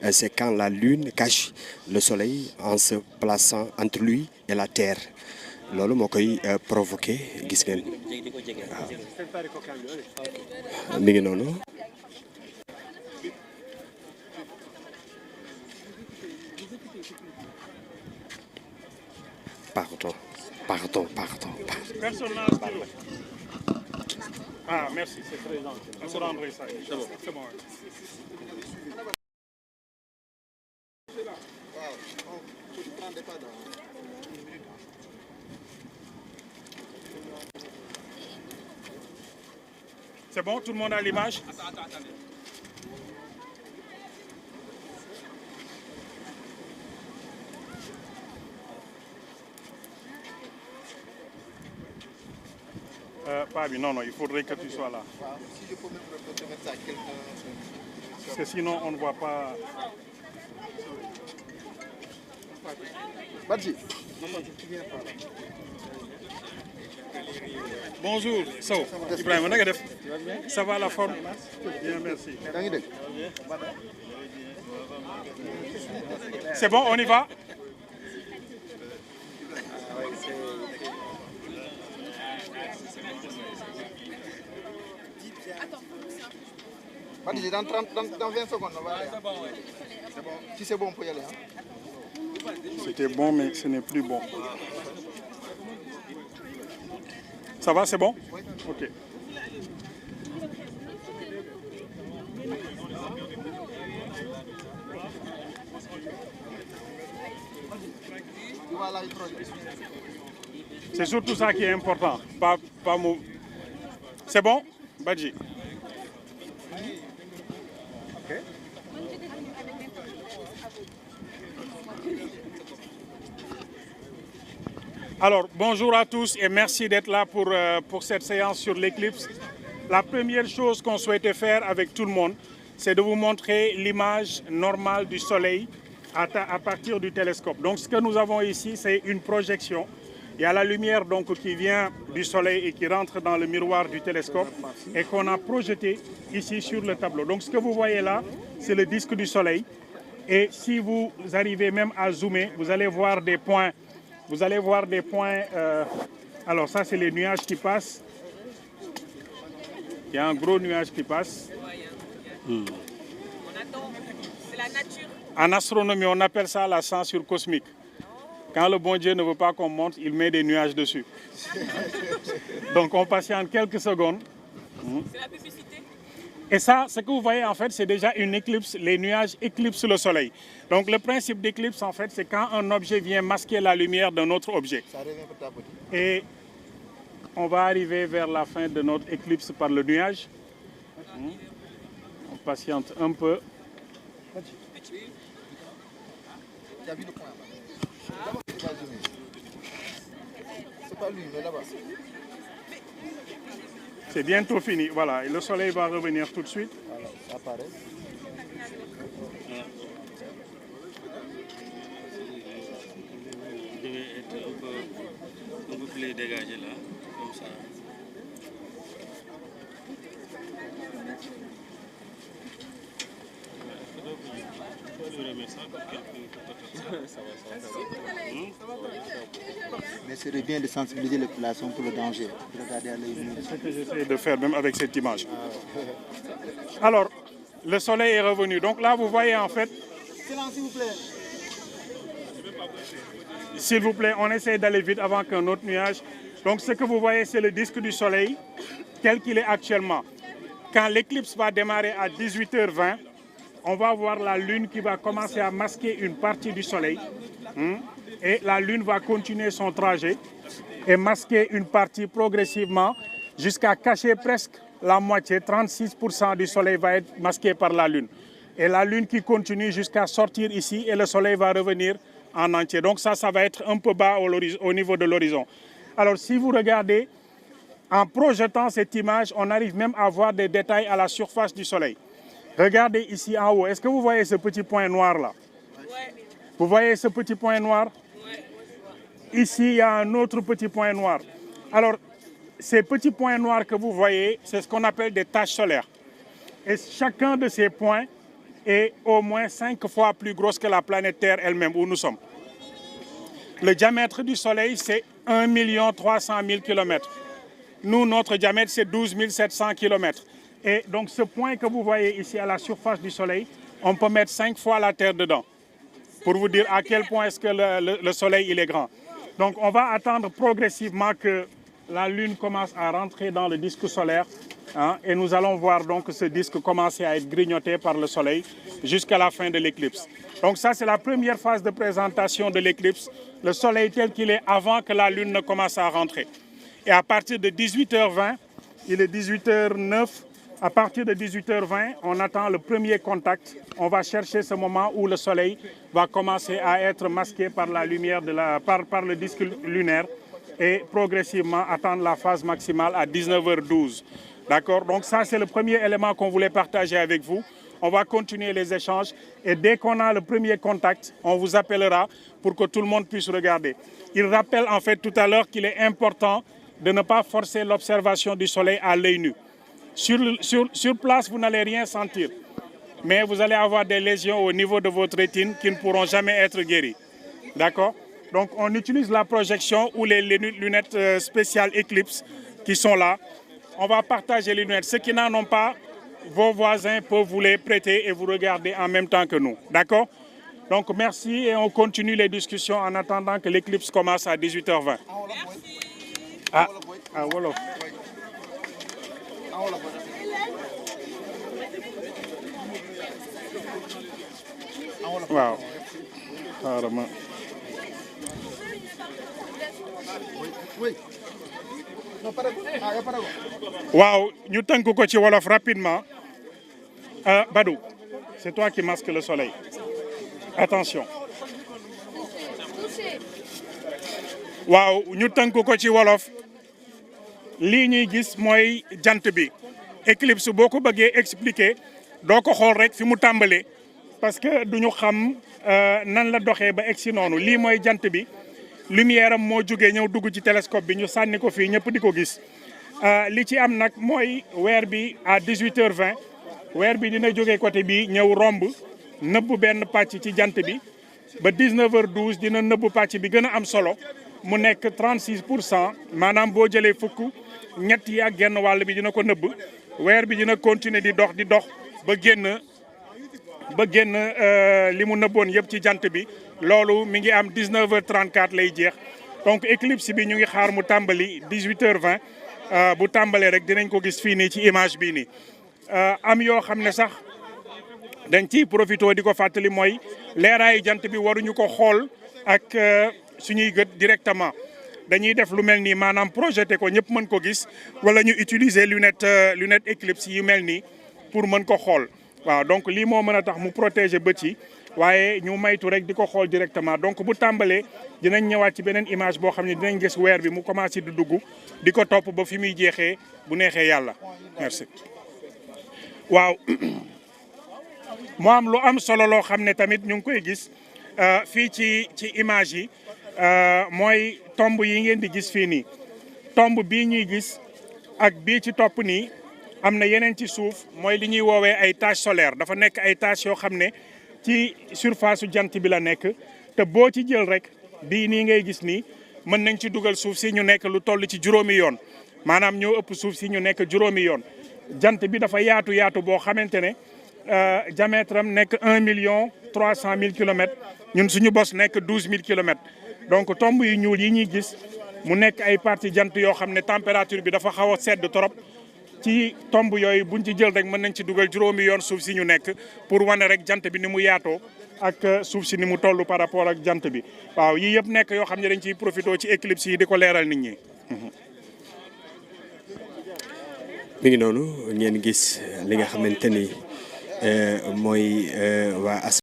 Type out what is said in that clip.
c'est quand la lune cache le soleil en se plaçant entre lui et la terre. Loolu moo koy provoqué gis ngeen waaw mi ngi noonu. Pardon. Personne n'a Ah, merci, c'est très gentil. On se rendrait ça. C'est bon. C'est bon, tout le monde a l'image? Attendez. Pabi, non, il faudrait que tu sois là. Si je peux me mettre ça à quelqu'un. Parce que sinon, on ne voit pas. Badji. Bonjour, Sow. Ibrahim, ça va la forme? Bien, merci. C'est bon, on y va? Badji, dans 20 secondes, on va aller. C'est bon. Si c'est bon, on peut y aller. Hein? C'était bon, mais ce n'est plus bon. Ça va, c'est bon? Oui. Ok. C'est surtout ça qui est important. Pas mou. C'est bon, Badji? Okay. Alors, bonjour à tous et merci d'être là pour cette séance sur l'éclipse. La première chose qu'on souhaitait faire avec tout le monde, c'est de vous montrer l'image normale du Soleil à partir du télescope. Donc, ce que nous avons ici, c'est une projection. Il y a la lumière donc, qui vient du Soleil et qui rentre dans le miroir du télescope et qu'on a projeté ici sur le tableau. Donc, ce que vous voyez là, c'est le disque du Soleil. Et si vous arrivez même à zoomer, vous allez voir des points. Vous allez voir des points. Alors, ça, c'est les nuages qui passent. Il y a un gros nuage qui passe. On attend. C'est la nature. En astronomie, on appelle ça la censure cosmique. Quand le bon Dieu ne veut pas qu'on monte, il met des nuages dessus. Donc, on patiente quelques secondes. C'est la publicité. Et ça, ce que vous voyez, en fait, c'est déjà une éclipse. Les nuages éclipsent le soleil. Donc, le principe d'éclipse, en fait, c'est quand un objet vient masquer la lumière d'un autre objet. Ça revient petit à petit. Et on va arriver vers la fin de notre éclipse par le nuage. On patiente un peu. Tu as vu le point là-bas? C'est pas lui, mais là-bas. C'est bientôt fini. Voilà, et le soleil va revenir tout de suite. Voilà, ça apparaît. Vous devez être un peu plus dégagé là, comme ça. Mais c'est bien de sensibiliser les populations pour le danger. Regardez à l'œil nu. C'est ce que j'essaie de faire même avec cette image. Alors, le soleil est revenu. Donc là, vous voyez en fait... Silence, s'il vous plaît. S'il vous plaît, on essaie d'aller vite avant qu'un autre nuage... Donc ce que vous voyez, c'est le disque du soleil tel qu'il est actuellement. Quand l'éclipse va démarrer à 18h20, on va voir la lune qui va commencer à masquer une partie du soleil. Et la lune va continuer son trajet et masquer une partie progressivement jusqu'à cacher presque la moitié, 36% du soleil va être masqué par la lune. Et la lune qui continue jusqu'à sortir ici et le soleil va revenir en entier. Donc ça va être un peu bas au niveau de l'horizon. Alors si vous regardez, en projetant cette image, on arrive même à voir des détails à la surface du soleil. Regardez ici en haut. Est-ce que vous voyez ce petit point noir là? Ouais. Vous voyez ce petit point noir? Ouais. Ici, il y a un autre petit point noir. Alors, ces petits points noirs que vous voyez, c'est ce qu'on appelle des taches solaires. Et chacun de ces points est au moins 5 fois plus grosse que la planète Terre elle-même où nous sommes. Le diamètre du Soleil, c'est 1 300 000 km. Nous, notre diamètre, c'est 12 700 km. Et donc, ce point que vous voyez ici à la surface du Soleil, on peut mettre 5 fois la Terre dedans, pour vous dire à quel point est-ce que le Soleil il est grand. Donc, on va attendre progressivement que la Lune commence à rentrer dans le disque solaire, hein, et nous allons voir donc ce disque commencer à être grignoté par le Soleil jusqu'à la fin de l'éclipse. Donc ça, c'est la première phase de présentation de l'éclipse, le Soleil tel qu'il est avant que la Lune ne commence à rentrer. Et à partir de 18h20, il est 18h09, à partir de 18h20, on attend le premier contact. On va chercher ce moment où le Soleil va commencer à être masqué par la lumière par le disque lunaire et progressivement atteindre la phase maximale à 19h12. D'accord? Donc ça, c'est le premier élément qu'on voulait partager avec vous. On va continuer les échanges et dès qu'on a le premier contact, on vous appellera pour que tout le monde puisse regarder. Il rappelle en fait tout à l'heure qu'il est important de ne pas forcer l'observation du Soleil à l'œil nu. Sur place, vous n'allez rien sentir, mais vous allez avoir des lésions au niveau de votre rétine qui ne pourront jamais être guéries. D'accord? Donc on utilise la projection ou les lunettes spéciales Eclipse qui sont là. On va partager les lunettes. Ceux qui n'en ont pas, vos voisins peuvent vous les prêter et vous regarder en même temps que nous. D'accord? Donc merci et on continue les discussions en attendant que l'éclipse commence à 18h20. Ah, Wolof. Waaw. Carrément. Waaw, ñu tënk ko ci wolof rapidement. Badou, c'est toi qui masques le soleil. Attention. Waaw, ñu tënk ko ci wolof. Lii ñuy gis mooy jant bi. Éclipse boo ko bëggee expliquer doo ko xool rek fi mu tàmbalee parce que duñu xam nan la doxee ba egsi noonu lii mooy jant bi. Lumière am moo jógee ñëw dugg ci télescope bi ñu sànni ko fii ñëpp di ko gis li ci am nag mooy weer bi à 18h20 weer bi dina jógee côté bi ñëw romb nëbb benn pàcc ci jant bi ba 19h12 dina nëbb pàcc bi gën a am solo mu nekk 36% maanaam boo jëlee fukk ñett yi ak genn wàll bi dina ko nëbb weer bi dina continuer di dox ba génn li mu nëbboon yëpp ci jant bi loolu mi ngi am 19h34 lay jeex donc éclipse bi ñu ngi xaar mu tàmbali 18h20 bu tàmbalee rek dinañ ko gis fii nii ci image bii nii am yoo xam ne sax dañ ciy profité di ko fàttali mooy leeraayu jant bi waruñu ko xool ak suñuy gët directement dañuy def lu mel nii maanaam projeté ko ñëpp mën ko gis wala ñu utiliser lunette éclipse yu mel nii pour mën ko xool waaw donc lii moo mën a tax mu protéger bët yi waaye ñu maytu rek di ko xool directement donc bu tàmbalee dinañ ñëwaat ci beneen image boo xam ne dinañ gis weer bi mu commencé di dugg di ko topp ba fi muy jeexee bu neexee yàlla merci. waaw mu am lu am solo loo xam ne tamit ñu ngi koy gis fii ci image yi mooy tomb yi ngeen di gis fii nii tomb bii ñuy gis ak bii ci topp nii am na yeneen ci suuf mooy li ñuy woowee ay taches solaires dafa nekk ay taches yoo xam ne ci surface su jant bi la nekk te boo ci jël rek bii nii ngay gis nii mën nañ ci dugal suuf si ñu nekk lu toll ci juróomi yoon maanaam ñoo ëpp suuf si ñu nekk juróomi yoon jant bi dafa yaatu boo xamante ne diamètre am nekk 1 300 000 kilomètres ñun suñu bos nekk 12 000 kilomètres donc tomb yu ñuul yi ñuy gis mu nekk ay parties jant yoo xam ne température bi dafa xaw a sedd trop ci tomb yooyu buñ ci jël rek mën nañ ci dugal juróomi yoon suuf si ñu nekk pour wane rek jant bi ni mu yaatoo ak suuf si ni mu toll par rapport ak jant bi waaw yii yëpp nekk yoo xam ne dañ ciy profité ci éclipse yi di ko leeral nit ñi. mi ngi noonu ngeen gis li nga xamante ni mooy waa